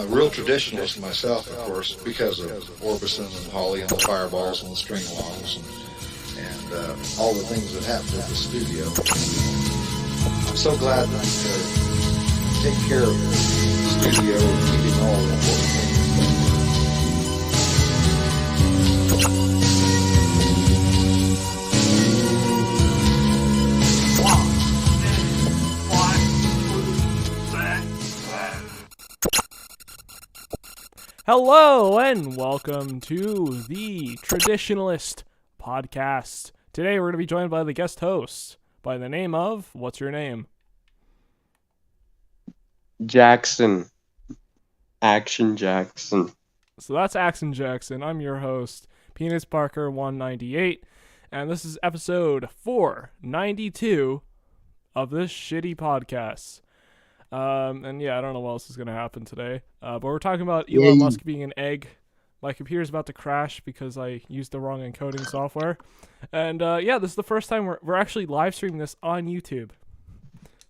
real traditionalist myself, of course, because of Orbison and Holly and the fireballs and the string alongs and all the things that happened at the studio. I'm so glad that I could take care of the studio and keeping all the important things. Hello and welcome to the Traditionalist Podcast. Today we're going to be joined by the guest host by the name of, what's your name? Jackson. Action Jackson. So that's Action Jackson. I'm your host, Penis Parker 198, and this is episode 492 of this shitty podcast. And yeah, I don't know what else is going to happen today. But we're talking about Elon Musk being an egg. My computer's about to crash because I used the wrong encoding software. And yeah, this is the first time we're actually live streaming this on YouTube.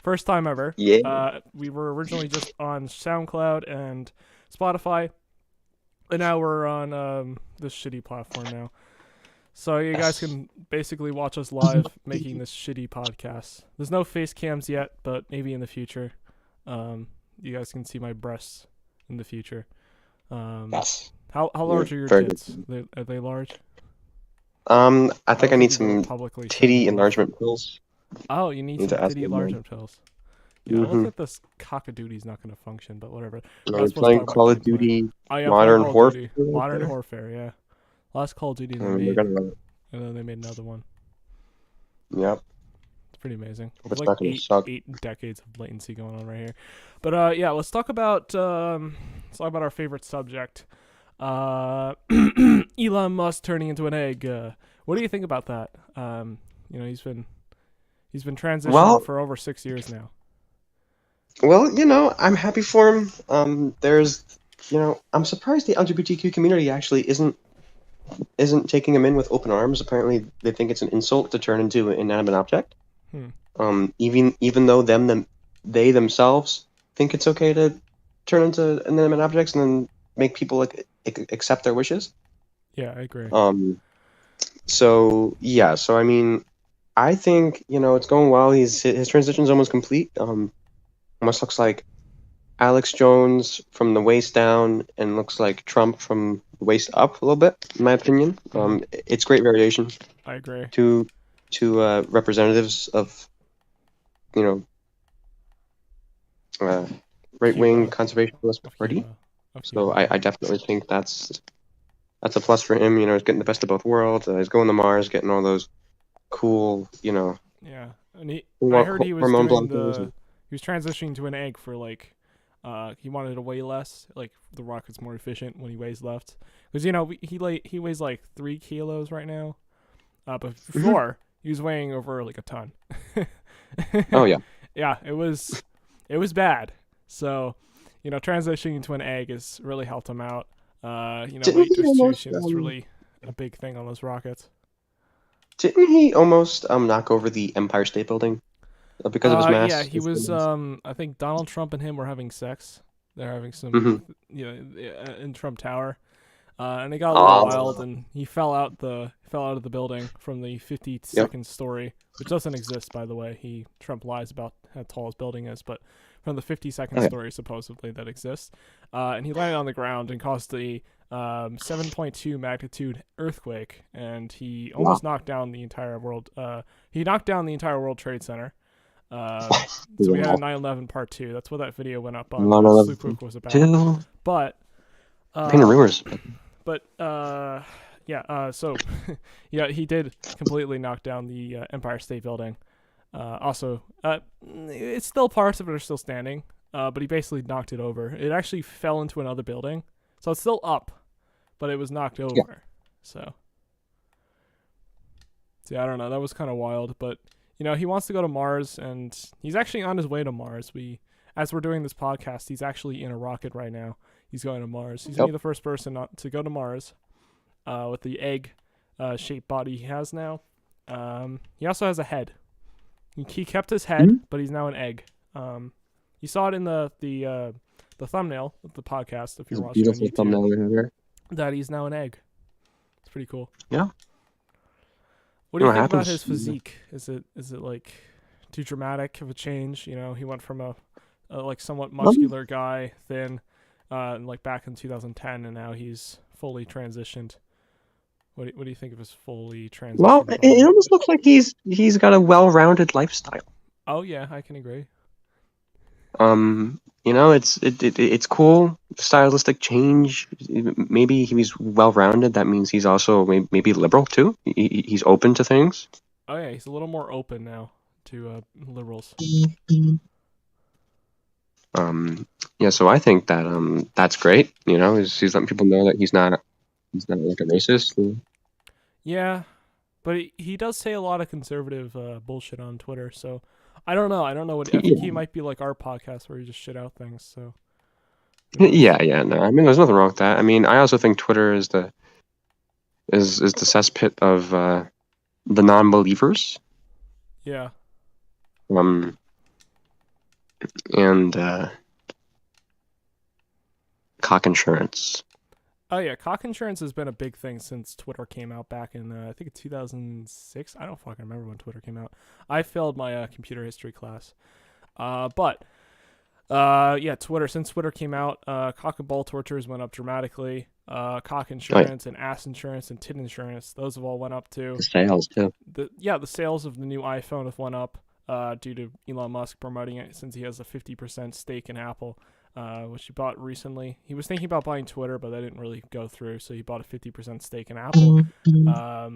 First time ever. Yeah. We were originally just on SoundCloud and Spotify. And now we're on this shitty platform now. So you guys can basically watch us live making this shitty podcast. There's no face cams yet, but maybe in the future. You guys can see my breasts in the future. Yes. How large are your very tits? Are they large? I think I need you can some publicly titty say that. enlargement pills. Oh, you need Need some to ask titty them, enlargement pills. Yeah, Mhm. look at this cockadoody's not going to function, but whatever. No, We're we're supposed to playing talk about Call of gameplay. Duty Oh, yeah, Modern playing Call of Warfare. Duty. Modern Warfare, yeah. Last Call of Duty they We're made, gonna, and then they made another one. yep. It's pretty amazing. Hope There's it's like not gonna suck. eight decades of latency going on right here. But yeah, let's talk about our favorite subject. Elon Musk turning into an egg. What do you think about that? He's been transitioning Well- for over 6 years now. Well, I'm happy for him. I'm surprised the LGBTQ community actually isn't taking him in with open arms. Apparently, they think it's an insult to turn into an inanimate object. Even though they themselves think it's okay to turn into inanimate objects and then make people accept their wishes. Yeah, I agree. So I mean, I think it's going well. His transition's almost complete. Almost looks like Alex Jones from the waist down, and looks like Trump from the waist up a little bit, in my opinion. It's great variation. I agree. To representatives of right-wing conservationist party. So I definitely think that's a plus for him. He's getting the best of both worlds. He's going to Mars, getting all those cool, Yeah, and I heard he was hormone doing blockers. he was transitioning to an egg for he wanted to weigh less. Like the rocket's more efficient when he weighs less, because he weighs like 3 kilos right now, but before he was weighing over like a ton. Oh yeah. Yeah, it was bad. So, transitioning into an egg has really helped him out. Didn't Weight he almost, distribution is really a big thing on those rockets. Didn't he almost knock over the Empire State Building because of his mass? Yeah, he was. I think Donald Trump and him were having sex. They're having some, in Trump Tower, and it got a little wild, and he fell out of the building from the 52nd story, which doesn't exist, by the way. Trump lies about how tall his building is, but from the 52nd story supposedly that exists, and he landed on the ground and caused a 7.2 magnitude earthquake, and he almost knocked down the entire world. He knocked down the entire World Trade Center. So we had a 9/11 part 2. That's what that video went up on. Slewpook was about. But rumors. But so yeah, he did completely knock down the Empire State Building. Also, it's still parts of it are still standing. But he basically knocked it over. It actually fell into another building, so it's still up, but it was knocked over. Yeah. So yeah, I don't know. That was kind of wild, but he wants to go to Mars, and he's actually on his way to Mars. As we're doing this podcast, he's actually in a rocket right now. He's going to Mars. He's gonna be the first person to go to Mars, with the egg shaped body he has now. He also has a head. He kept his head, but he's now an egg. You saw it in the the thumbnail of the podcast, if you're watching on beautiful YouTube, thumbnail we have here. that he's now an egg. It's pretty cool. Yeah. What do you think about happens? his physique? Is it like too dramatic of a change? You know, he went from a like somewhat muscular guy, thin, like back in 2010, and now he's fully transitioned. What do you think of his fully transitioned? Well, it almost looks like he's got a well-rounded lifestyle. Oh yeah, I can agree. You know, it's cool, stylistic change. Maybe he's well-rounded. That means he's also maybe liberal too. He's open to things. Oh yeah, he's a little more open now to liberals. Yeah, so I think that that's great. You know, he's letting people know that he's not like a racist. Yeah, but he does say a lot of conservative bullshit on Twitter. So I don't know. I think he might be like our podcast where he just shit out things. So yeah. No, I mean, there's nothing wrong with that. I mean, I also think Twitter is the cesspit of the non-believers. Yeah. And cock insurance. Oh yeah, cock insurance has been a big thing since Twitter came out back in I think 2006. I don't fucking remember when Twitter came out. I failed my computer history class. But Twitter, since Twitter came out, cock and ball tortures went up dramatically. Cock insurance and ass insurance and tit insurance, those have all went up too. The sales too. The sales of the new iPhone have went up due to Elon Musk promoting it, since he has a 50% stake in Apple. Which he bought recently. He was thinking about buying Twitter, but that didn't really go through, so he bought a 50% stake in Apple. I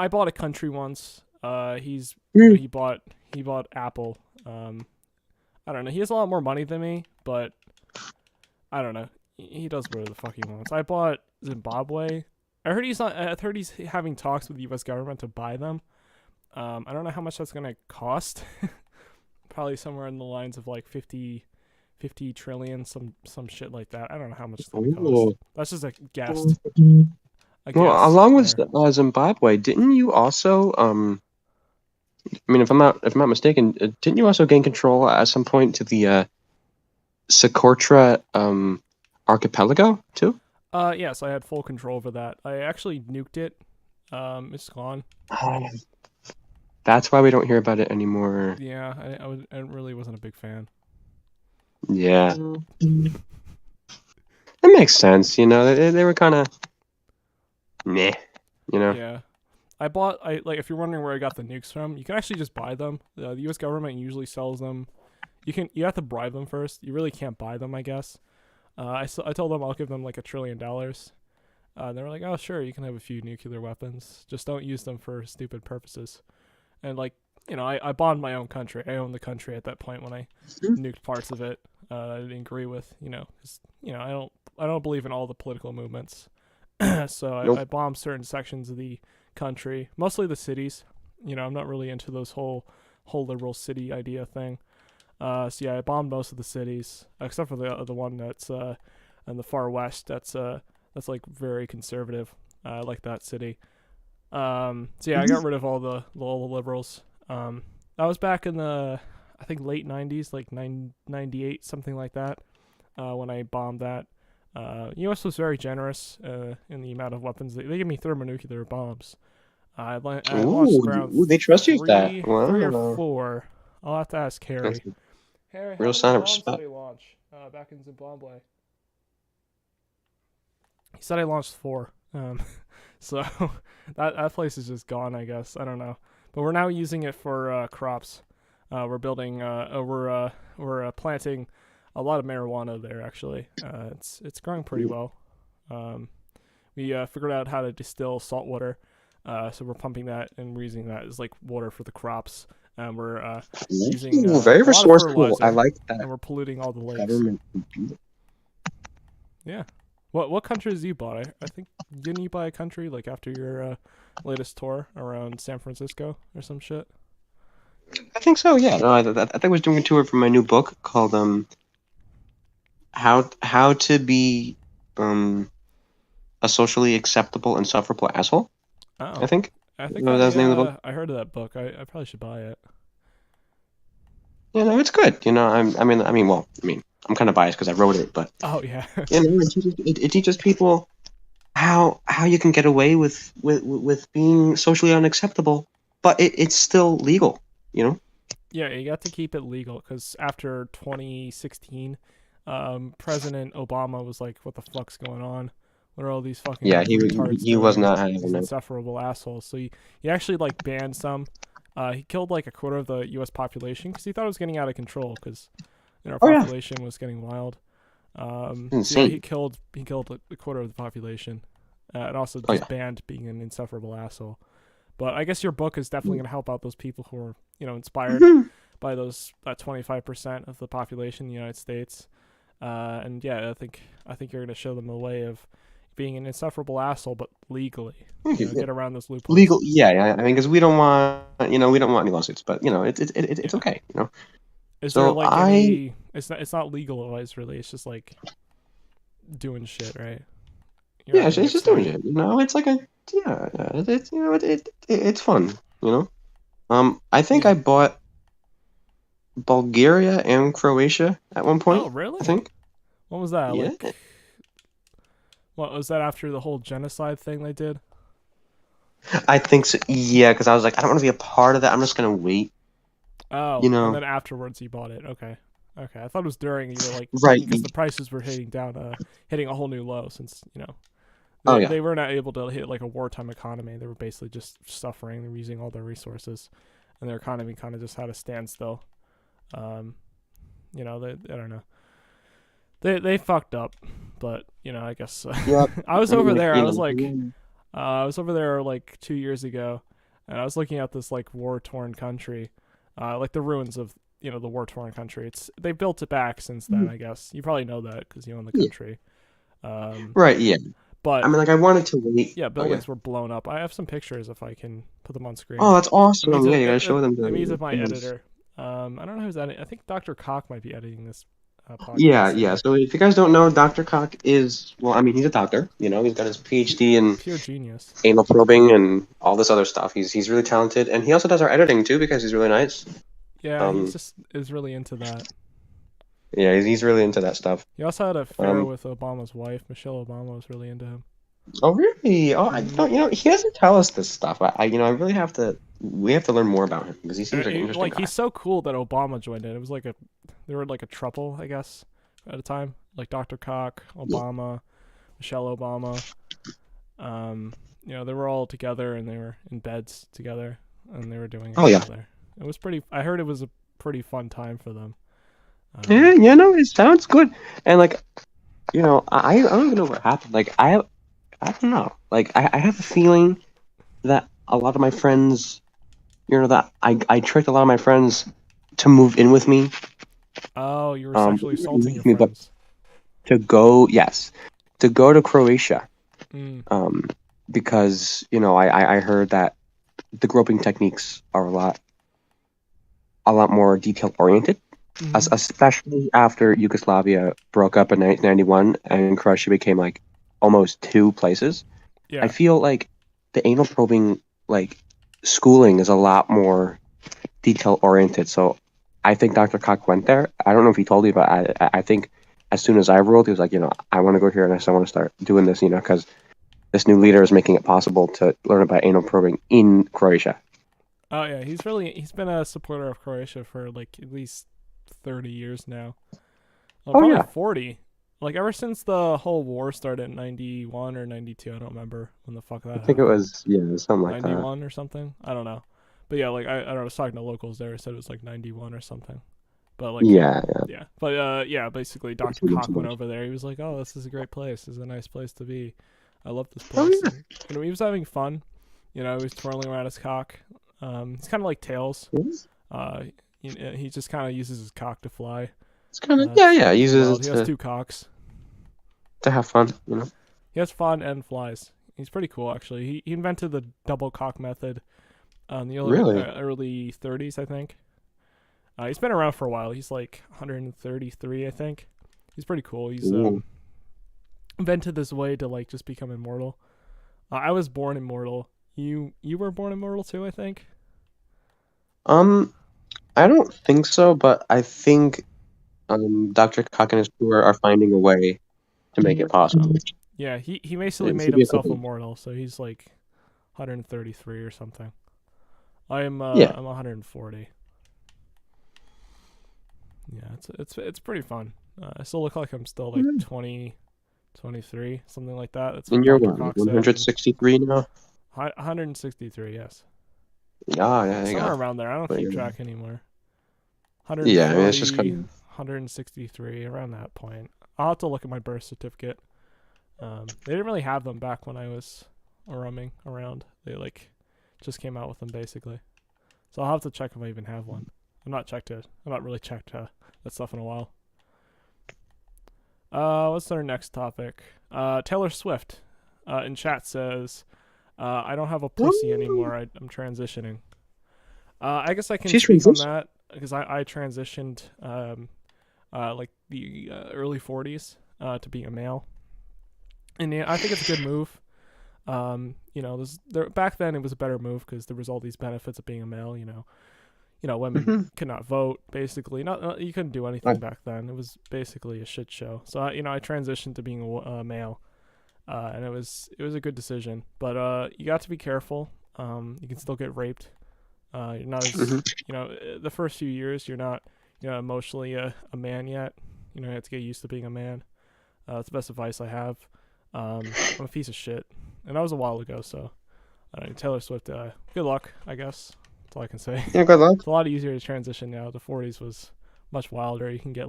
bought a country once. He bought Apple. I don't know. He has a lot more money than me, but I don't know. He does whatever the fuck he wants. I bought Zimbabwe. I heard he's having talks with the U.S. government to buy them. I don't know how much that's gonna cost. Probably somewhere in the lines of like 50 trillion, some shit like that. I don't know how much it's going to cost. That's just a guess. Well, along with Zimbabwe, didn't you also I mean, if I'm not mistaken, didn't you also gain control at some point to the Socotra archipelago too? Yes, I had full control over that. I actually nuked it. It's gone. That's why we don't hear about it anymore. Yeah, I really wasn't a big fan. Yeah. That makes sense, you know. They were kind of meh, you know. Yeah. If you're wondering where I got the nukes from, you can actually just buy them. The US government usually sells them. You have to bribe them first. You really can't buy them, I guess. I told them I'll give them like $1 trillion. They were like, "Oh, sure, you can have a few nuclear weapons. Just don't use them for stupid purposes." And I bombed my own country. I owned the country at that point when I nuked parts of it. I didn't agree with, because, I don't believe in all the political movements. So Nope. I bombed certain sections of the country, mostly the cities. I'm not really into those whole liberal city idea thing. So yeah, I bombed most of the cities, except for the one that's in the far west. That's like very conservative. I like that city. So yeah, I got rid of all the liberals. That was back in the, I think, late 90s, like 98, something like that, when I bombed that. U.S. was very generous in the amount of weapons. They gave me thermonuclear bombs. I launched around they trust you with that. 3 Wow. or 4. I'll have to ask Harry. Harry, real how sign many of bombs respect. did I launch back in Zimbabwe? He said I launched 4. So that place is just gone, I guess. I don't know. But we're now using it for crops. We're building. We're planting a lot of marijuana there. Actually, it's growing pretty well. We figured out how to distill salt water. So we're pumping that and we're using that as like water for the crops. We're using very a lot of resourceful. fertilizer, I like that. and we're polluting all the lakes. Government. Yeah. What countries you bought? I think, didn't you buy a country like after your latest tour around San Francisco or some shit? I think so. Yeah. No, I think I was doing a tour for my new book called How to Be a Socially Acceptable and Sufferable Asshole. Oh, I think. that's the name of the book. I heard of that book. I probably should buy it. Yeah, no, it's good. I'm kind of biased because I wrote it, but Oh yeah. It teaches people how you can get away with being socially unacceptable, but it's still legal. Yeah, you got to keep it legal because after 2016, President Obama was like, "What the fuck's going on? What are all these Yeah, fucking retards he was doing? not These having it. insufferable assholes." So he actually like banned some. He killed like a quarter of the U.S. population because he thought it was getting out of control because our Oh yeah, population was getting wild. So yeah, insane. he killed a quarter of the population, and also Oh just yeah. banned being an insufferable asshole. But I guess your book is definitely going to help out those people who are inspired Mhm. by that 25% of the population in the United States. And yeah, I think you're going to show them a way of being an insufferable asshole, but legally, get around those loopholes. Legal, yeah. I mean, because we don't want, we don't want any lawsuits, but it's Yeah. okay. Is there So like any? It's not legalized really. It's just like doing shit, right? You're yeah, not gonna it's get just doing sued. it. It's like it's it's fun. I think Yeah. I bought Bulgaria and Croatia at one Oh, point. I really? think. What was that? Yeah. Like, what was that after the whole genocide thing they did? I think so. Yeah, because I was like, I don't want to be a part of that. I'm just gonna wait. Oh, You and know. then afterwards you bought it. Okay. Okay. I thought it was during you were like Right. because the prices were hitting down, hitting a whole new low since Oh yeah. they were not able to hit like a wartime economy. They were basically just suffering. They were using all their resources, and their economy kind of just had a standstill. Um, I don't know. They fucked up, but I guess Yep. I was I over mean, there. I was over there like 2 years ago, and I was looking at this like war torn country, like the ruins of the war torn country. They built it back since then. I guess you probably know that because you own the yeah. country. Um, Right. Yeah. I but mean, like I wanted to wait. yeah, Oh yeah. buildings were blown up. I have some pictures if I can put them on screen. Oh, that's awesome. Yeah, you gotta show them It means the if my things. editor. I don't know who's editing. I think Dr. Cock might be editing this Yeah, podcast yeah. today. So if you guys don't know, Dr. Cock is, well, I mean, he's a doctor. He's got his PhD in Pure genius. anal probing and all this other stuff. He's really talented, and he also does our editing too because he's really nice. Yeah, he's Um, just is really into that. yeah, he's really into that stuff. He also had an affair Um, with Obama's wife. Michelle Obama was really into him. oh really? Oh, I Mm-hmm. don't. He doesn't tell us this stuff. I really have to. We have to learn more about him because he seems like an interesting guy. He's so cool that Obama joined it. It was like they were like a trouble, I guess, at a time. Like Dr. Cock, Yeah. Obama, Michelle Obama. They were all together and they were in beds together and they were doing it Oh yeah. together. It was pretty. I heard it was a pretty fun time for them. Yeah, no, it sounds good. And like, I don't even know what happened. Like, I don't know. Like, I have a feeling that a lot of my friends, that I tricked a lot of my friends to move in with me. Oh, you were sexually assaulting your But friends. to go, yes, to go to Croatia. Mm. Because I heard that the groping techniques are a lot more detail oriented. Mm-hmm. Especially after Yugoslavia broke up in 1991 and Croatia became like almost two places. Yeah. I feel like the anal probing like schooling is a lot more detail oriented. So I think Dr. Koch went there. I don't know if he told you, but I think as soon as I rolled, he was like, I want to go here and I want to start doing this, because this new leader is making it possible to learn about anal probing in Croatia. Oh yeah, he's been a supporter of Croatia for like at least 30 years now. Well, Oh probably yeah, 40. Like ever since the whole war started in 91 or 92, I don't remember when the fuck I that think it happened. was something like that. 91 or something? I don't know. But yeah, like I don't know, I was talking to locals there, said it was like 91 or something. But like Yeah, yeah. But yeah, basically Dr. Too Koch went much. over there. He was like, "Oh, this is a great place. This is a nice place to be. I love this Oh place." yeah. And he was having fun. He was twirling around his cock. He's kind of like Tails. He just kind of uses his cock to fly. It's kind of It's yeah. He pretty uses wild. He it has two cocks. to have fun. He has fun and flies. He's pretty cool, actually. He invented the double cock method in the Really? early 30s, I think. He's been around for a while. He's like 133, I think. He's pretty cool. He's Ooh. invented this way to like just become immortal. I was born immortal. You were born immortal too, I think. I don't think so, but I think Dr. Cock and his crew are finding a way to make it possible. Yeah, he basically made himself immortal, so he's like 133 or something. I'm 140. Yeah, it's pretty fun. I still look like I'm still like 20, 23, something like that. That's and you're what, 163 now? 163, yes. Yeah, somewhere around there. I don't keep track anymore. 140, yeah, I mean, it's just kind of 163, around that point. I'll have to look at my birth certificate. They didn't really have them back when I was roaming around. They like just came out with them basically. So I'll have to check if I even have one. I'm not really checked that stuff in a while. What's our next topic? Taylor Swift in chat says, I don't have a pussy anymore. I'm transitioning. I guess I can speak on that because I transitioned like the early 40s to being a male. And yeah, I think it's a good move. Back then it was a better move because there was all these benefits of being a male. Women could not vote. Basically, you couldn't do anything back then. It was basically a shit show. So I transitioned to being a male, and it was a good decision. But you got to be careful. You can still get raped. You're not as the first few years you're not emotionally a man yet. You have to get used to being a man. That's the best advice I have. I'm a piece of shit, and that was a while ago. So Taylor Swift, good luck, I guess. That's all I can say. Yeah, good luck. It's a lot easier to transition now. The 40s was much wilder. You can get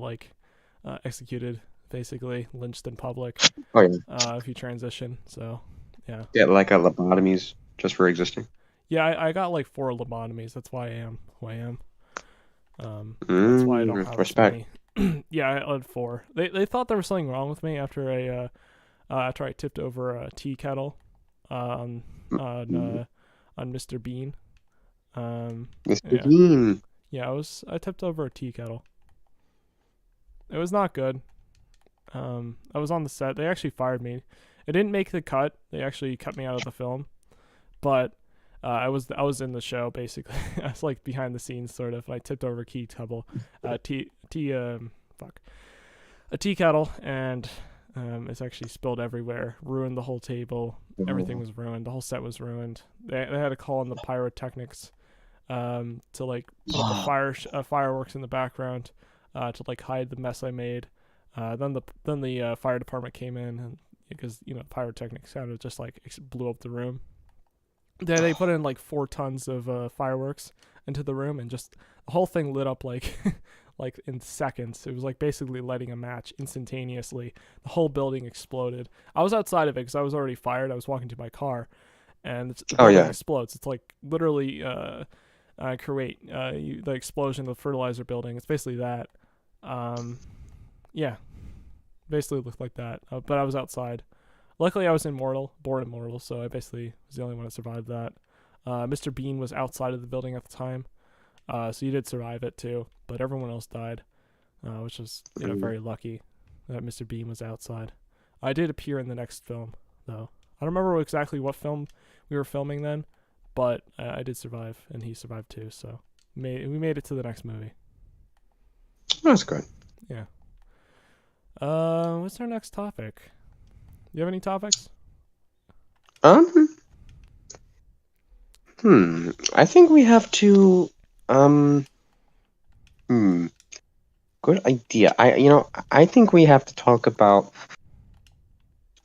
executed, basically lynched in public. Oh yeah. If you transition, so yeah. Get like a lobotomies just for existing. Yeah, I got like 4 lobotomies. That's why I am who I am. That's why I don't have respect. Yeah, I had 4. They thought there was something wrong with me after I tipped over a tea kettle on Mr. Bean. Mr. Bean. Yeah, I tipped over a tea kettle. It was not good. I was on the set. They actually fired me. It didn't make the cut. They actually cut me out of the film. But I was in the show basically. I was like behind the scenes sort of. I tipped over a tea kettle, a tea kettle, and it's actually spilled everywhere. Ruined the whole table. Everything was ruined. The whole set was ruined. They had to call in the pyrotechnics to like put the fireworks in the background to like hide the mess I made. Then the fire department came in and because pyrotechnics kind of just like blew up the room. They put in like 4 tons of fireworks into the room and just the whole thing lit up like like in seconds. It was like basically lighting a match instantaneously. The whole building exploded. I was outside of it because I was already fired. I was walking to my car, and the building explodes. It's like literally Kuwait, the explosion of the fertilizer building. It's basically that. Yeah, basically looked like that. But I was outside. Luckily, I was born immortal, so I basically was the only one that survived that. Mr. Bean was outside of the building at the time, so he did survive it too. But everyone else died, which was very lucky that Mr. Bean was outside. I did appear in the next film, though. I don't remember exactly what film we were filming then, but I did survive, and he survived too. So we made it to the next movie. That's good. Yeah. What's our next topic? You have any topics? I think we have to. Good idea. I think we have to talk about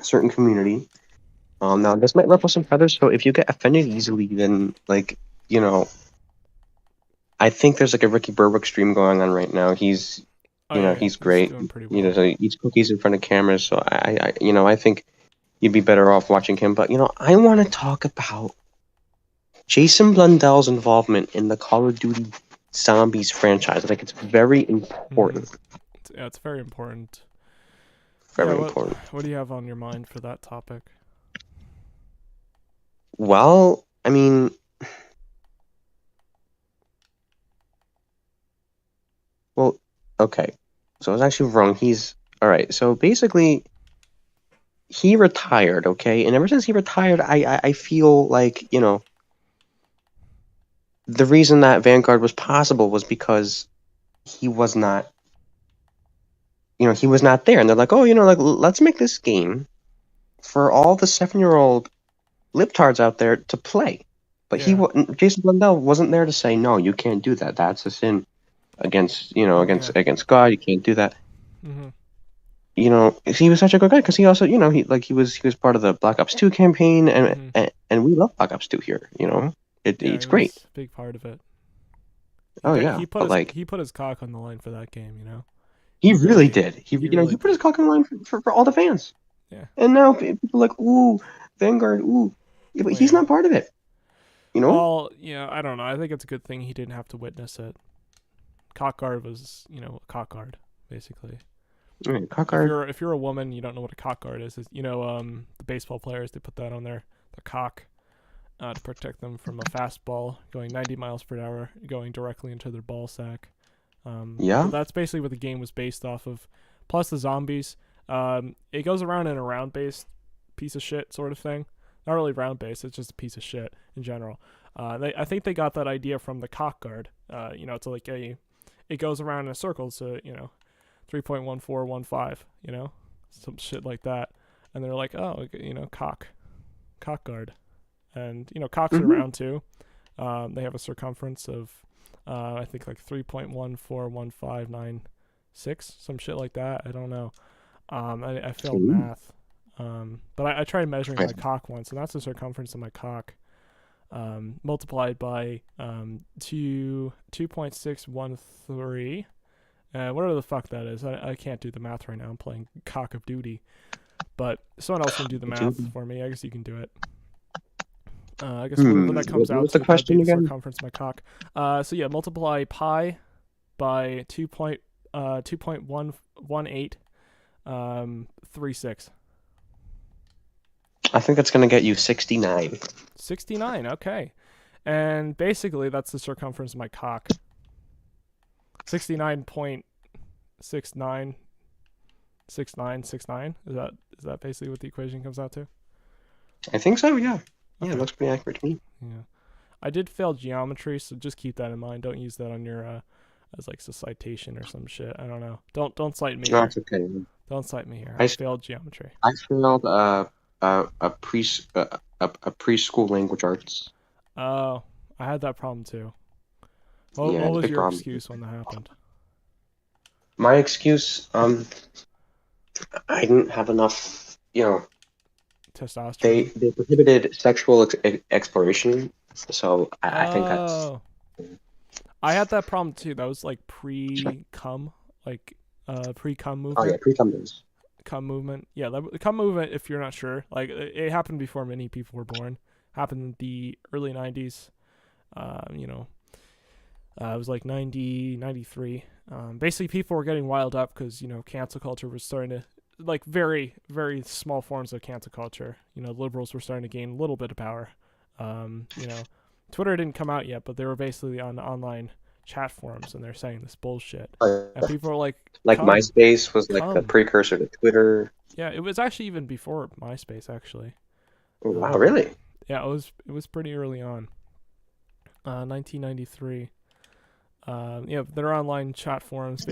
a certain community. Now this might ruffle some feathers, so if you get offended easily, then I think there's like a Ricky Berwick stream going on right now. He's he's great. Well. So he eats cookies in front of cameras. So I think you'd be better off watching him. But I want to talk about Jason Blundell's involvement in the Call of Duty Zombies franchise. I think it's very important. Yeah, it's very important. Very important. What do you have on your mind for that topic? Well, I mean, okay. So I was actually wrong. All right. So basically, he retired, okay? And ever since he retired, I feel like, the reason that Vanguard was possible was because he was not he was not there, and they're like, oh, like let's make this game for all the 7-year-old libtards out there to play. But Jason Blundell wasn't there to say, no, you can't do that. That's a sin against against God. You can't do that. Mm-hmm. He was such a good guy because he also, he was part of the Black Ops 2 campaign, and we love Black Ops 2 here. It's great. A big part of it. He he put his cock on the line for that game. He really did. He put his cock on the line for all the fans. Yeah. And now people are like, ooh, Vanguard, ooh, but he's not part of it. Well, I don't know. I think it's a good thing he didn't have to witness it. Cockguard was, a cockguard, basically. Right, cockguard. If you're a woman, you don't know what a cockguard is. The baseball players, they put that on their cock to protect them from a fastball going 90 miles per hour, going directly into their ball sack. So that's basically what the game was based off of. Plus the zombies. It goes around in a round-based piece of shit sort of thing. Not really round-based, it's just a piece of shit in general. I think they got that idea from the cockguard. It's like it goes around in a circle, so 3.1415, some shit like that. And they're like, oh, cock guard. And, cocks are around too. They have a circumference of, I think like 3.141596, some shit like that. I don't know. I failed math. But I tried measuring my cock once, and that's the circumference of my cock. Multiplied by 2.613. Whatever the fuck that is. I can't do the math right now. I'm playing Cock of Duty. But someone else can do the math for me. I guess you can do it. I guess when that comes out, what's the question again? Circumference of my cock. Multiply pi by 2.11836. I think that's going to get you 69. 69, okay. And basically, that's the circumference of my cock. 69.696969. Is that basically what the equation comes out to? I think so, yeah. Okay. Yeah, it looks pretty accurate to me. Yeah. I did fail geometry, so just keep that in mind. Don't use that on your as like a citation or some shit. I don't know. Don't cite me. No, here. it's okay. Don't cite me here. I failed geometry. I failed a preschool language arts. Oh, I had that problem too. What was your excuse when that happened? My excuse, I didn't have enough, testosterone. They prohibited sexual exploration, so I think that's. I had that problem too. That was like pre-cum, pre-cum movement. Oh yeah, pre-cum days. Cum movement. Yeah, the cum movement, if you're not sure, like it happened before many people were born. Happened in the early 90s. It was like 90, 93. Basically, people were getting wild up because, cancel culture was starting to, like, very, very small forms of cancel culture. Liberals were starting to gain a little bit of power. Twitter didn't come out yet, but they were basically on online chat forums, and they're saying this bullshit. And people were like... MySpace was like the precursor to Twitter. Yeah, it was actually even before MySpace, actually. Oh, wow, really? Yeah, it was pretty early on. 1993. They're online chat forums,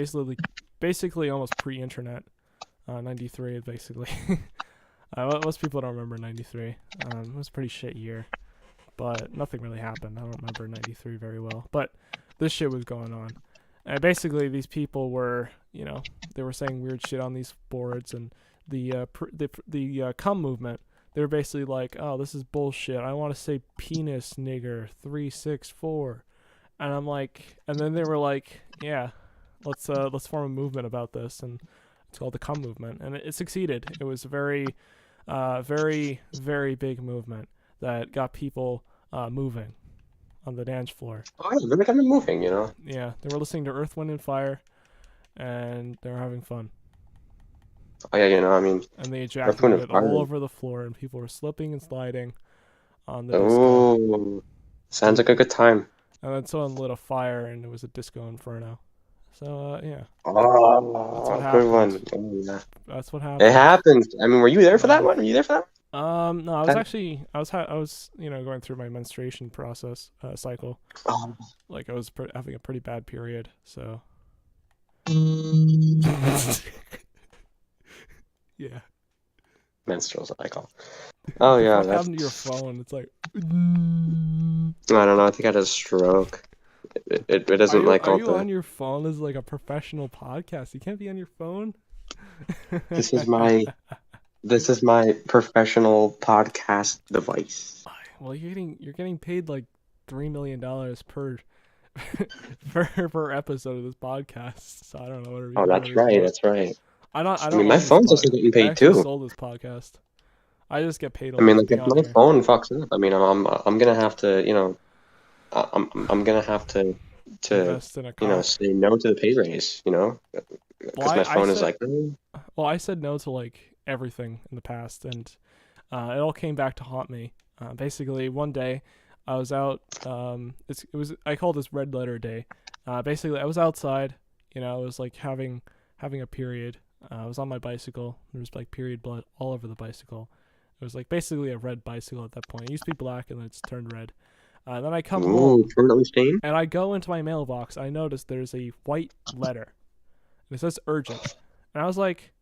basically almost pre-internet. 93, basically. Most people don't remember 93. It was a pretty shit year, but nothing really happened. I don't remember 93 very well, but this shit was going on. And basically, these people were, they were saying weird shit on these boards, and the cum movement. They were basically like, "Oh, this is bullshit. I want to say penis nigger 364," and I'm like, and then they were like, "Yeah, let's form a movement about this," and it's called the cum movement, and it succeeded. It was a very, very, very big movement that got people moving on the dance floor. Oh, yeah, they got them moving, Yeah, they were listening to Earth, Wind, and Fire, and they were having fun. Oh yeah, And they ejaculated all over the floor, and people were slipping and sliding on the disco. Oh, sounds like a good time. And then someone lit a fire, and it was a disco inferno. So yeah. Oh, that's what good one. happened. Oh, yeah. That's what happened. It happened. I mean, were you there for that one? Were you there for that? No, I was actually I was going through my menstruation process cycle. Oh. Like I was having a pretty bad period, so. Yeah. Menstrual cycle. Oh The yeah, fuck that's. happened to your phone? It's like. I don't know. I think I had a stroke. It doesn't like Are all you the. on your phone as like a professional podcast? You can't be on your phone. This is my professional podcast device. Well, you're getting paid like $3 million per per episode of this podcast. So I don't know Oh, what that's you right. want. That's right. I I don't mean, my own this phone's pod. also getting I paid actually too. sold this podcast. I just get paid a I mean, lot to like be if on my here. phone fucks up, I mean, I'm gonna have to, I'm gonna have to Invest in a cock. say no to the pay raise, Well, because my phone is like, I said no to like everything in the past, and it all came back to haunt me. Basically, one day I was out. I call this red letter day. Basically, I was outside. I was like having a period. I was on my bicycle. There was like period blood all over the bicycle. It was like basically a red bicycle at that point. It used to be black, and then it's turned red. Then I come home, permanently stained. and I go into my mailbox. I notice there's a white letter. And it says urgent. And I was like,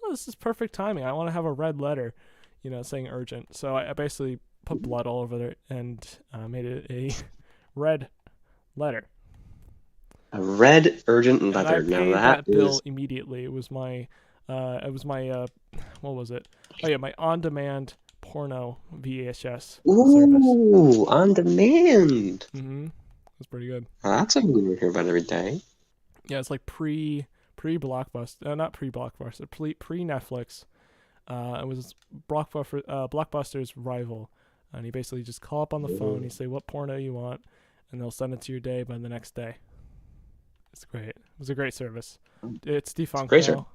oh, this is perfect timing. I want to have a red letter, saying urgent. So I basically put blood all over it and made it a red letter. A red urgent And letter. I Now paid that that bill is immediately. It was my what was it? Oh yeah, my on-demand porno VHS service. ooh on demand. Mm-hmm. That's pretty good. That's something we hear about every day. Yeah, it's like pre Blockbuster, not pre Blockbuster, pre Netflix. It was Blockbuster's rival, and you basically just call up on the phone, you say what porno you want, and they'll send it to your day by the next day. It's great. It was a great service. It's defunct now.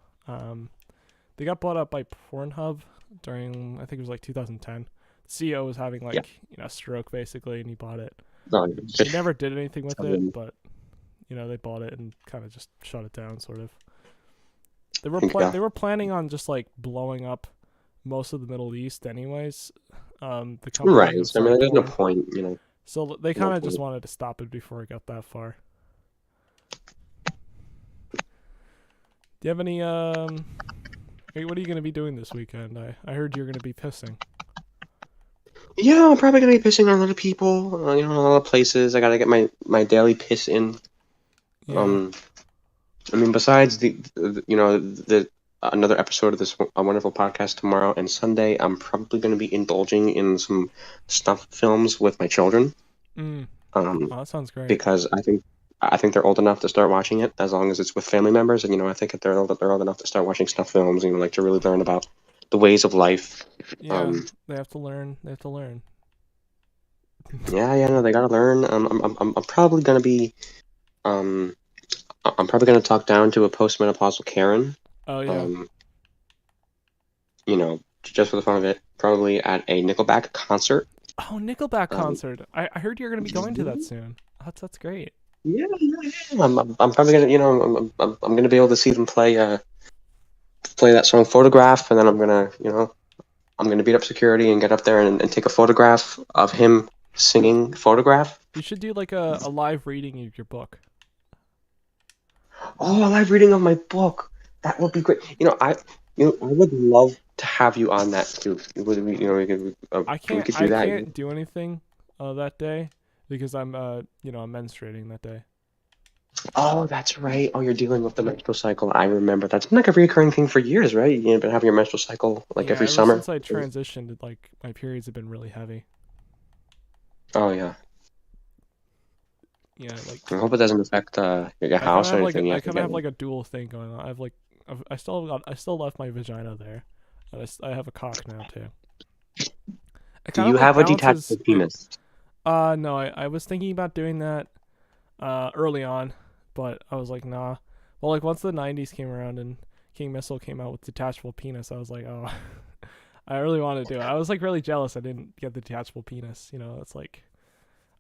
They got bought up by Pornhub during, I think it was like 2010. The CEO was having a stroke basically, and he bought it. He never did anything with it, but they bought it and kind of just shut it down, sort of. They were planning on just like blowing up most of the Middle East, anyways. The company, right? I mean, there's no point, So they kind of just wanted to stop it before it got that far. Do you have any what are you gonna be doing this weekend? I heard you're gonna be pissing. Yeah, I'm probably gonna be pissing on a lot of people, a lot of places. I gotta get my daily piss in. Yeah. I mean, besides the another episode of this wonderful podcast tomorrow and Sunday, I'm probably gonna be indulging in some snuff films with my children. Oh, that sounds great. Because I think they're old enough to start watching it, as long as it's with family members, and I think that they're old enough to start watching snuff films, like to really learn about the ways of life. Yeah, they have to learn. Yeah, no, they gotta learn. I'm probably gonna be, I'm probably gonna talk down to a postmenopausal Karen. Oh yeah. Just for the fun of it, probably at a Nickelback concert. Oh, Nickelback concert! I heard you're gonna be going to that soon. That's great. Yeah. I'm probably gonna, I'm gonna be able to see them play that song "Photograph," and then I'm gonna beat up security and get up there and take a photograph of him singing "Photograph." You should do like a live reading of your book. Oh, a live reading of my book. That would be great. I would love to have you on that too. We could do that. I can't do anything that day because I'm I'm menstruating that day. Oh, that's right. Oh, you're dealing with the menstrual cycle. I remember. That's been like a recurring thing for years, right? You've been having your menstrual cycle every summer. Since I transitioned, my periods have been really heavy. Oh yeah. Yeah, I hope it doesn't affect your house or anything. I kind of have like a dual thing going on. I still left my vagina there. I have a cock now too. Do you have a detachable penis? No. I was thinking about doing that early on, but I was like, nah. Well, like once the 90s came around and King Missile came out with detachable penis, I was like, oh, I really want to do it. I was like really jealous I didn't get the detachable penis. It's like,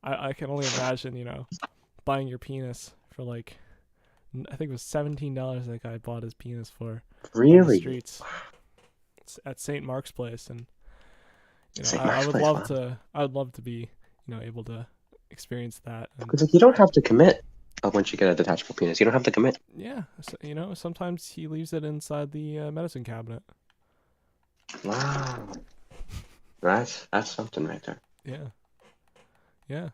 I can only imagine, buying your penis for like, I think it was $17 that guy bought his penis for. Really? On the streets. At St. Mark's Place, and I would love to be able to experience that. Because you don't have to commit once you get a detachable penis. You don't have to commit. Yeah, so, sometimes he leaves it inside the medicine cabinet. Wow. That's something right there. Yeah. Yeah.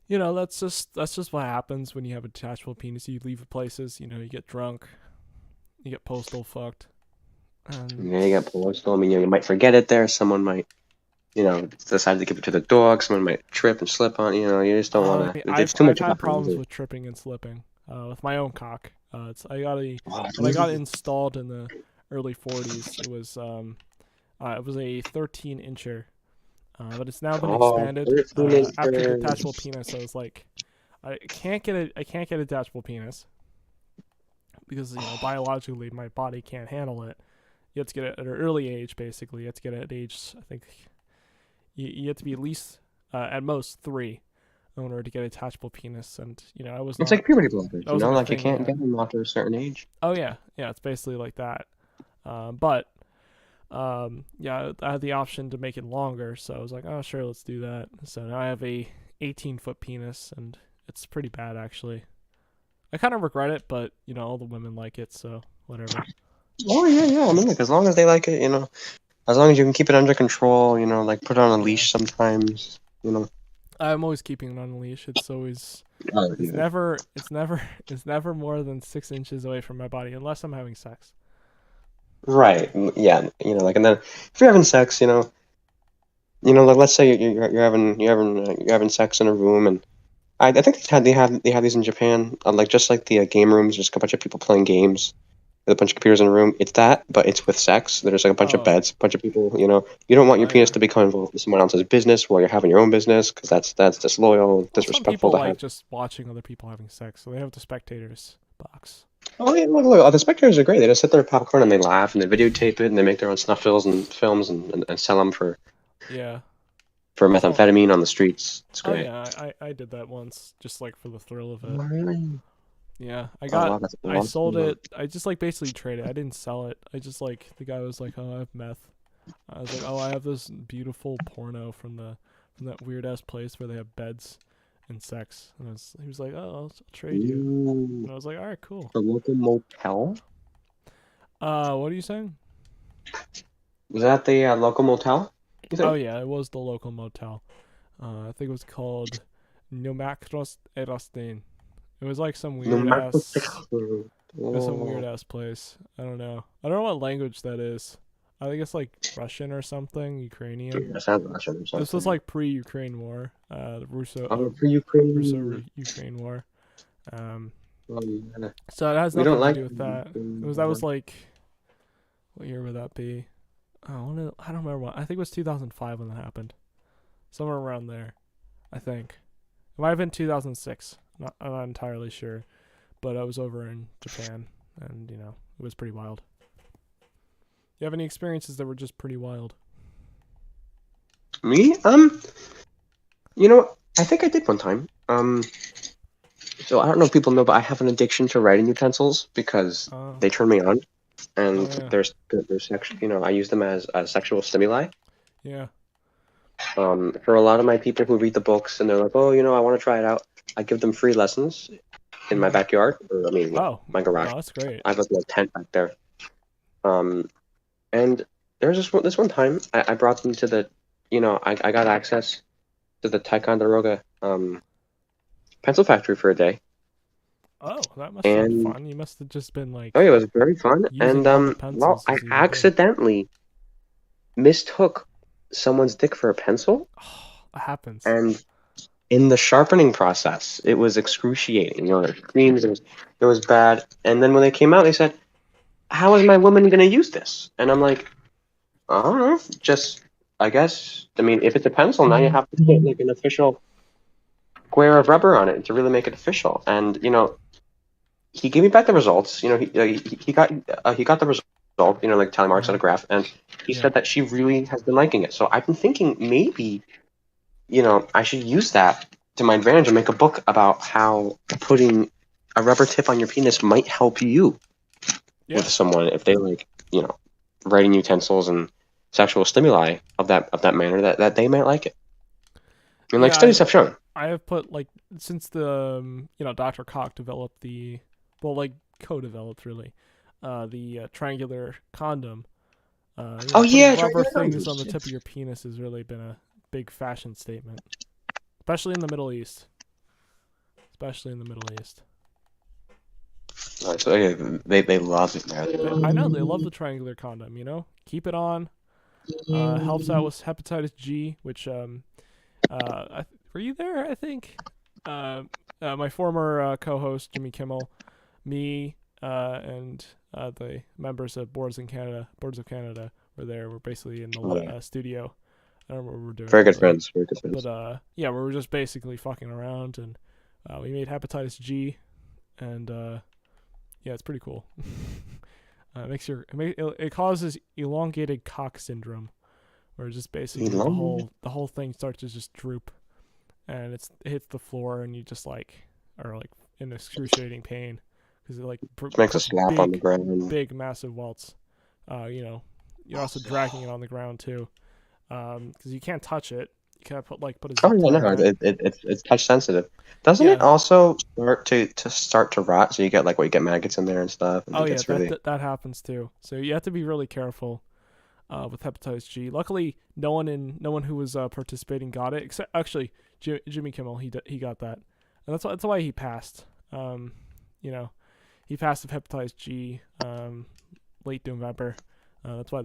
That's just what happens when you have a detachable penis. You leave places, you get drunk, you get postal fucked. Yeah, you got postal. I mean, you might forget it there. Someone might, decide to give it to the dog. Someone might trip and slip on. You just don't want to. I've It's too much of a had problems hazard. with tripping and slipping with my own cock. Oh, When I got it installed in the early 40s. It was a 13 incher, but it's now been expanded 13 after inches. detachable penis. I was like, I can't get a detachable penis because biologically my body can't handle it. You have to get it at an early age, basically. You have to get it at age, I think, you have to be at least at most 3 in order to get a detachable penis. And I was It's not. like puberty blockers, That wasn't a like you thing can't yet. get them after a certain age. Oh yeah, it's basically like that. But yeah, I had the option to make it longer, so I was like, oh sure, let's do that. So now I have a 18-foot penis, and it's pretty bad actually. I kind of regret it, but all the women like it, so whatever. Oh yeah. I mean, like as long as they like it, as long as you can keep it under control, like put it on a Yeah. leash sometimes, I'm always keeping it on a leash. It's always Oh, it's yeah. never more than 6 inches away from my body unless I'm having sex. Right. Yeah. And then if you're having sex, like let's say you're having sex in a room, and I think they have these in Japan, like just like the game rooms, just a bunch of people playing games with a bunch of computers in a room. It's that, but it's with sex. There's like a bunch of Oh, beds, a bunch of people. You don't want your oh penis yeah. to become involved with someone else's business while you're having your own business, because that's disloyal, Well, some disrespectful people to like have. just watching other people having sex, so they have the spectators box. Oh yeah, look, the spectators are great. They just sit there with popcorn and they laugh and they videotape it and they make their own snuff films and films and sell them for Yeah. So, methamphetamine on the streets. It's oh great. yeah, I did that once, just like for the thrill of Oh, it. really? Yeah, Oh wow, that's I sold awesome. it. I just like basically traded. I didn't sell it. I just like the guy was like, "Oh, I have meth." I was like, "Oh, I have this beautiful porno from that weird ass place where they have beds and sex." And he was like, "Oh, I'll trade you." Ooh, And I was like, "All right, cool." the local motel? What are you saying? Was that the local motel? You Oh said? yeah, it was the local motel. I think it was called Nomakros Erastin. It was like some No, weird Marco ass. It was some weird Oh, ass place. I don't know. I don't know what language that is. I think it's like Russian or something, Ukrainian. that sounds Russian or This was something. like pre-Ukraine war, the Oh, for Ukraine. Russo-Ukraine war. Um, Oh, yeah. so it has We don't nothing to like do with that. That was like, what year would that be? Oh, I don't remember what. I think it was 2005 when that happened. Somewhere around there, I think. It might have been 2006. I'm not entirely sure, but I was over in Japan, and it was pretty wild. You have any experiences that were just pretty wild? Me? I think I did one time. So I don't know if people know, but I have an addiction to writing utensils because Oh, they turn me on, and oh yeah, there's sexual, I use them as sexual stimuli. yeah. For a lot of my people who read the books and they're like, oh, I want to try it out, I give them free lessons in my Mm-hmm. backyard, or I mean, Oh, my garage. oh, that's great. I have like a little tent back there. And there was this one time I brought them to the, I got access to the Ticonderoga pencil factory for a day, Oh, that must have been and fun. You must have just been oh like yeah, it was very fun. using And all the well, pencils I as you were doing. accidentally mistook someone's dick for a pencil, Oh, that happens. and in the sharpening process, it was excruciating. The screams, it was bad. And then when they came out, they said, "How is my woman going to use this?" And I'm like, "I don't know. Just, I guess. I mean, if it's a pencil, now you have to put like an official square of rubber on it to really make it official." And he gave me back the results. He got the result. Like tally marks on Uh-huh. a graph, and he Yeah. said that she really has been liking it. So I've been thinking maybe I should use that to my advantage and make a book about how putting a rubber tip on your penis might help you with Yeah. someone if they like, writing utensils and sexual stimuli of that manner that they might like it. And like Yeah, studies have shown. I have put like since the Dr. Koch developed co-developed really the triangular condom. Oh yeah, putting rubber things on the tip of your penis has really been a big fashion statement, especially in the Middle East. So yeah, they love it there. I know they love the triangular condom. Keep it on. Helps out with hepatitis G, which were you there? I think my former co-host Jimmy Kimmel, me, and the members of Boards of Canada were there. We're basically in the studio. I don't know what we were doing. Very good friends. But yeah, we were just basically fucking around, and we made hepatitis G, and yeah, it's pretty cool. It causes elongated cock syndrome, where just basically the whole thing starts to just droop, and it hits the floor, and you just are in excruciating pain because it makes a slap on the ground. Big massive welts. You're also dragging it on the ground too, because you can't touch it. You can't put a. Oh yeah, no, it's touch sensitive. Doesn't it also start to rot? So you get you get maggots in there and stuff. And that happens too. So you have to be really careful with hepatitis G. Luckily, no one who was participating got it, except actually Jimmy Kimmel. He got that, and that's why he passed. He passed with hepatitis G late November. That's why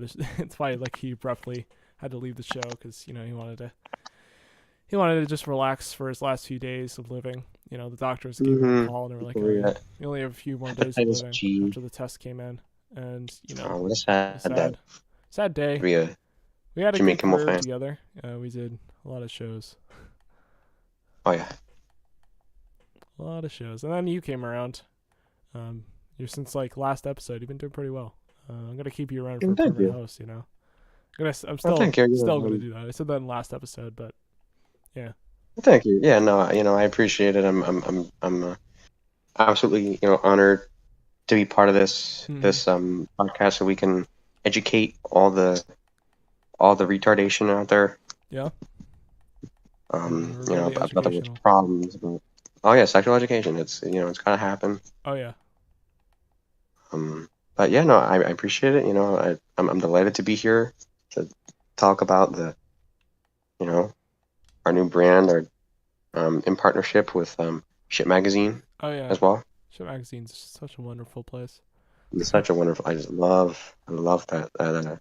he abruptly had to leave the show because he wanted to just relax for his last few days of living. The doctors gave him a call and they were like, you only have a few more days of living after the test came in. And, what a sad day. We had a good career together. We did a lot of shows. Oh, yeah. A lot of shows. And then you came around. Since last episode, you've been doing pretty well. I'm going to keep you around for a permanent host, I'm still going to do that. I said that in last episode, but yeah. Thank you. Yeah, no, I appreciate it. I'm absolutely, honored to be part of this podcast so we can educate all the retardation out there. Yeah. About the problems. Oh yeah, sexual education. It's it's gotta happen. Oh yeah. But yeah, no, I appreciate it. I'm delighted to be here to talk about our new brand, in partnership with Shit Magazine. Oh yeah. As well. Shit Magazine's such a wonderful place. It's such a wonderful. I love that. I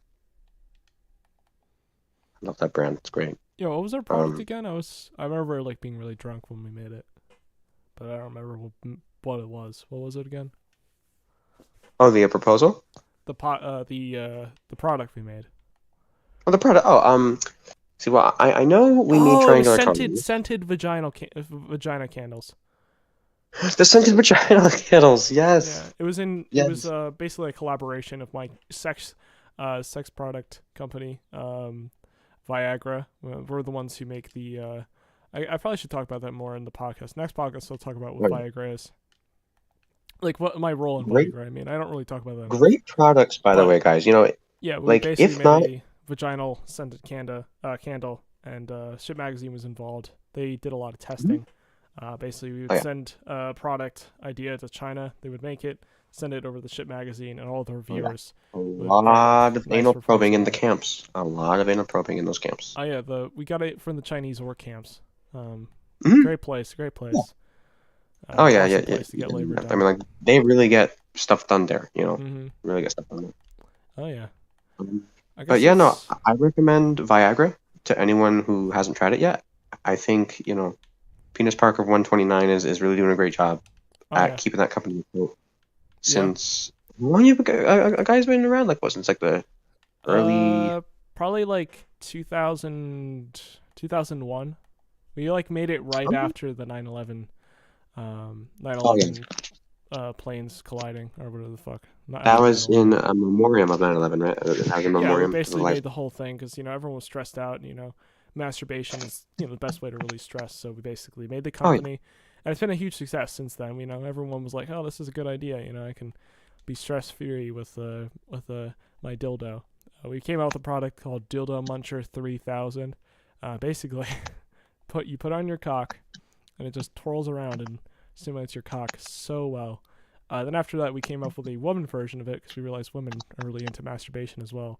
love that brand. It's great. Yeah, what was our product again? I remember being really drunk when we made it, but I don't remember what it was. What was it again? Oh, the proposal. The product we made. Oh, the product. Oh, see, well, I know we made triangular scented vagina candles. The scented vagina candles, yes. Yeah, it was basically a collaboration of my sex product company, Viagra. We're the ones who make the. I probably should talk about that more in the podcast. Next podcast, I'll talk about what Viagra is. What my role in Viagra. I mean, I don't really talk about that. Great products, by the way, guys. Yeah, we basically made a vaginal scented candle, and Shit Magazine was involved. They did a lot of testing. Basically, we would send a product idea to China. They would make it, send it over to Shit Magazine, and all the reviewers. A lot of anal probing in the camps. A lot of anal probing in those camps. Oh yeah, we got it from the Chinese war camps. Great place. Oh yeah. I mean, they really get stuff done there. Really get stuff done there. Oh yeah. But yeah, no, I recommend Viagra to anyone who hasn't tried it yet. I think Penis Parker 129 is really doing a great job at keeping that company afloat. Since how long have a guy's been around? Since the early probably 2001. We made it right after the 9/11 planes colliding or whatever the fuck. That was in a memoriam of 9/11, right? It has a memoriam. Yeah, we basically made the whole thing because everyone was stressed out. And, masturbation is the best way to release stress. So we basically made the company, and it's been a huge success since then. Everyone was like, "Oh, this is a good idea." I can be stress free with my dildo. We came out with a product called Dildo Muncher 3000. Basically, you put on your cock, and it just twirls around and stimulates your cock so well. Then after that, we came up with a woman version of it because we realized women are really into masturbation as well.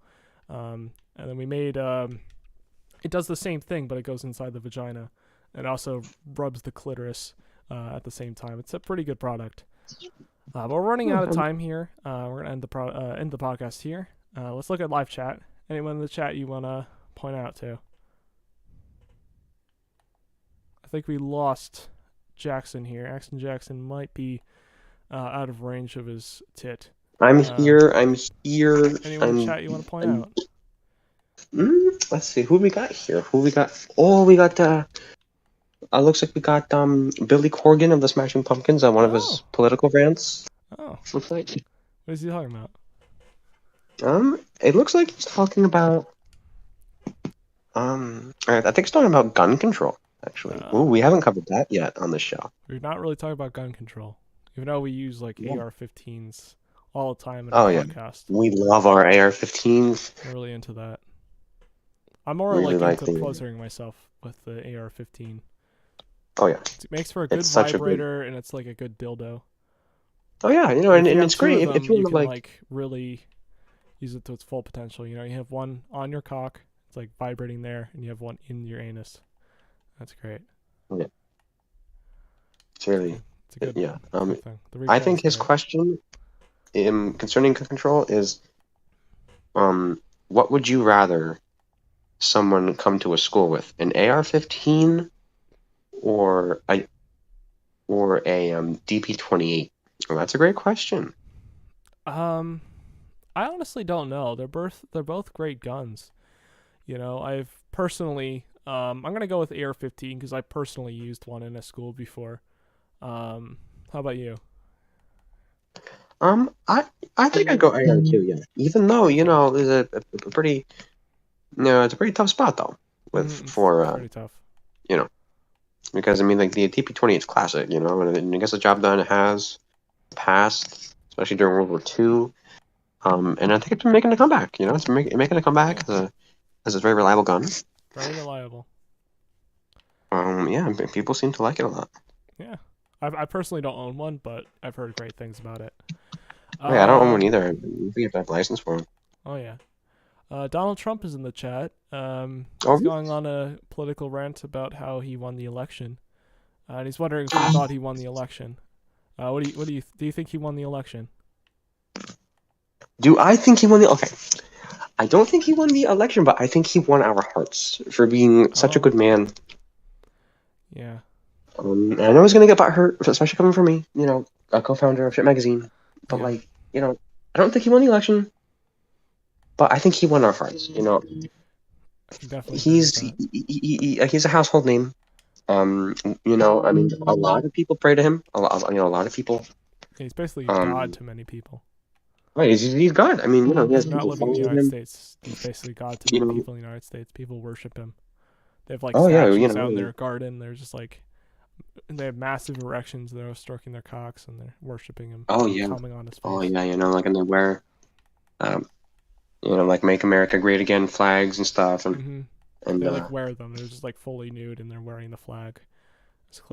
And then we made it does the same thing, but it goes inside the vagina, and also rubs the clitoris at the same time. It's a pretty good product. But we're running out of time here. We're gonna end the podcast here. Let's look at live chat. Anyone in the chat you wanna point out to? I think we lost Jackson here. Axton Jackson might be out of range of his tit. I'm here. Anyone in the chat you want to point out? Let's see who we got here. Oh, we got. Looks like we got Billy Corgan of the Smashing Pumpkins on one of his political rants. Oh, looks like. What is he talking about? It looks like he's talking about. I think he's talking about gun control. Actually, we haven't covered that yet on the show. We're not really talking about gun control, even though we use like AR-15s all the time in our podcast. We love our AR-15s. I'm really into that. I'm more really into pleasuring myself with the AR-15. Oh yeah, it makes for a good vibrator, and it's like a good dildo. Oh yeah, and it's great if you can like really use it to its full potential. You have one on your cock, it's like vibrating there, and you have one in your anus. That's great. Yeah, it's really a good thing. I think his question concerning gun control is, what would you rather someone come to a school with, an AR-15 or a DP-28? Well, that's a great question. I honestly don't know. They're both great guns. I've personally I'm gonna go with AR-15 because I personally used one in a school before. How about you? I think I'd go AR too. Yeah, even though there's a pretty. It's a pretty tough spot though. Pretty tough. Because like the DP-20 is classic. And it gets the job done. It has passed, especially during World War II. And I think it's been making a comeback. It's making a comeback as a very reliable gun. Very reliable. Yeah, people seem to like it a lot. Yeah, I personally don't own one, but I've heard great things about it. Yeah, I don't own one either. We have that license for one. Oh yeah. Donald Trump is in the chat. He's going on a political rant about how he won the election, and he's wondering if he thought he won the election. What do you think he won the election? Do I think he won the? Okay, I don't think he won the election, but I think he won our hearts for being such a good man. Yeah. And I know he's gonna get butthurt, especially coming from me. A co-founder of Shit Magazine. But I don't think he won the election. But I think he won our hearts. He's a household name. I mean, a lot of people pray to him. A lot of people. He's basically God to many people. Right, he's God. I mean, he has not people living in the United States. He's basically God to many people in the United States. People worship him. They have statues out in their garden. They're just they have massive erections. They're stroking their cocks and they're worshiping him. Oh yeah. Coming on his face. Oh yeah, and they wear, "Make America Great Again" flags and stuff, and they wear them. They're just fully nude and they're wearing the flag.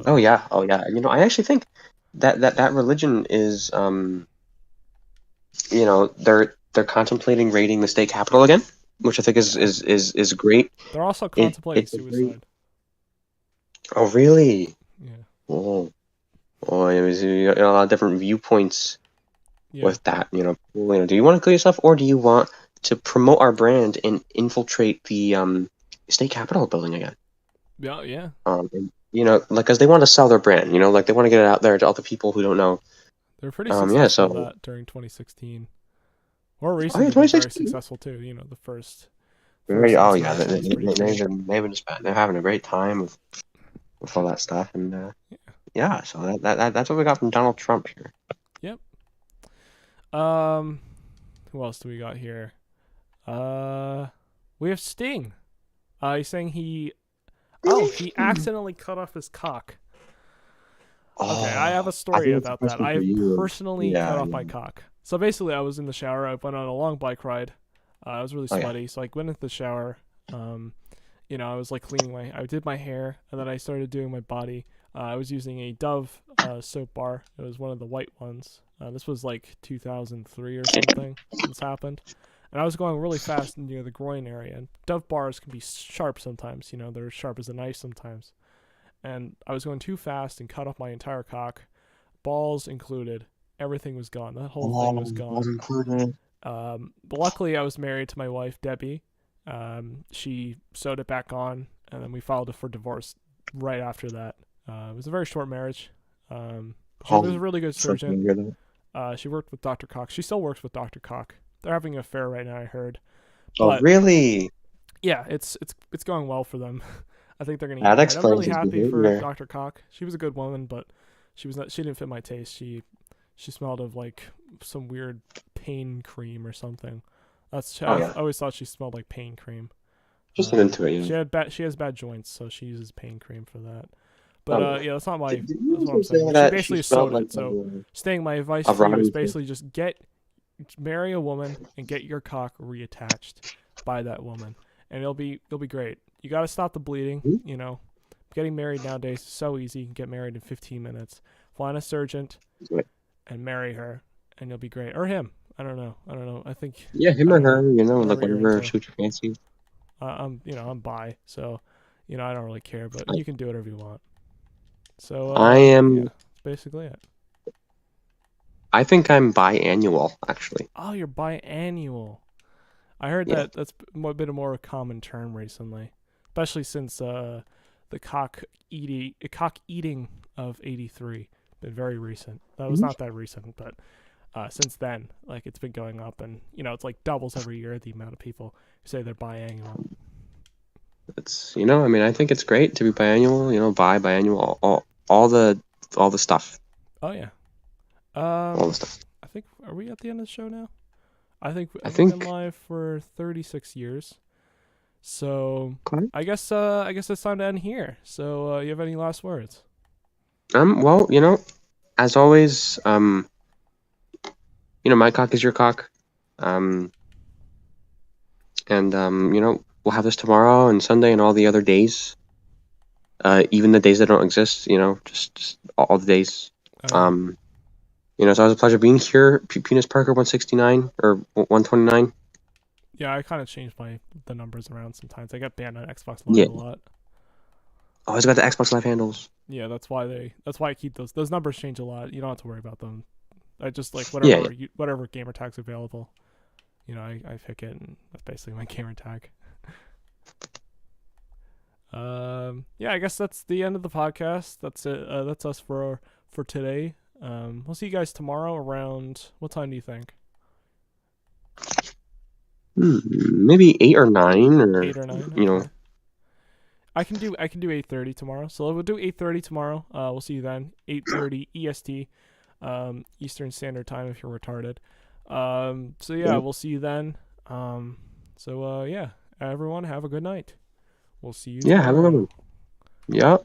Oh yeah. I actually think that religion is they're contemplating raiding the state capitol again, which I think is great. They're also contemplating suicide. Oh really? Yeah. Oh, you got a lot of different viewpoints with that. Do you want to kill yourself, or do you want to promote our brand and infiltrate the state capitol building again? Yeah. Because they want to sell their brand. They want to get it out there to all the people who don't know. They're pretty successful that during 2016. Or recently, very successful too. The first. They're having a great time with all that stuff, and so that's what we got from Donald Trump here. Yep. Who else do we got here? We have Sting. He's saying he accidentally cut off his cock. Okay, I have a story about that. I personally cut off my cock. So basically, I was in the shower. I went on a long bike ride. I was really sweaty, so I went into the shower. I was cleaning I did my hair, and then I started doing my body. I was using a Dove soap bar. It was one of the white ones. This was 2003 or something. This happened, and I was going really fast near the groin area. And Dove bars can be sharp sometimes. They're sharp as a knife sometimes. And I was going too fast and cut off my entire cock, balls included. Everything was gone. That whole thing was gone. Balls included. But luckily, I was married to my wife, Debbie. She sewed it back on, and then we filed for divorce right after that. It was a very short marriage. She was a really good surgeon. She worked with Dr. Cox. She still works with Dr. Cox. They're having an affair right now, I heard. But, really? Yeah, it's going well for them. I think they're gonna get married. I'm really happy for Dr. Cox. She was a good woman, but she didn't fit my taste. She smelled of like some weird pain cream or something. I always thought she smelled like pain cream. Just into it, She has bad joints, so she uses pain cream for that. But yeah, that's not my. That's what I'm saying. She basically sewed it. So, my advice for you is basically just marry a woman and get your cock reattached by that woman, and it'll be great. You got to stop the bleeding. Getting married nowadays is so easy. You can get married in 15 minutes. Find a surgeon and marry her, and you'll be great. Or him. I don't know. I think. Yeah, him or her. Like whatever suits your fancy. I'm bi, so I don't really care, but you can do whatever you want. So I am. Yeah, that's basically it. I think I'm biannual, actually. Oh, you're biannual. I heard that's been a more common term recently, especially since the cock eating of '83 been very recent. That was not that recent, but since then, like it's been going up, and it's like doubles every year the amount of people who say they're biannual. It's I think it's great to be biannual. Biannual, all the stuff. Oh yeah. All the stuff. I think are we at the end of the show now? I think I've been live for 36 years. So okay. I guess it's time to end here. So you have any last words? Well, as always, my cock is your cock. And we'll have this tomorrow and Sunday and all the other days. Even the days that don't exist, just all the days. So it was a pleasure being here. Penis Parker 169 or 129. Yeah, I kind of changed the numbers around sometimes. I got banned on Xbox Live a lot. Oh, I got the Xbox Live handles. Yeah, that's why I keep those numbers change a lot. You don't have to worry about them. I just like whatever gamer tag's available. I pick it, and that's basically my gamer tag. Yeah, I guess that's the end of the podcast. That's it. That's us for today. We'll see you guys tomorrow around what time do you think? Maybe 8 or 9 or 8 or 9. Okay. I can do 8:30 tomorrow. So we'll do 8:30 tomorrow. We'll see you then. 8:30 EST, Eastern Standard Time if you're retarded. So yeah, we'll see you then. So yeah, everyone have a good night. We'll see you tomorrow. Have a good one. Yeah.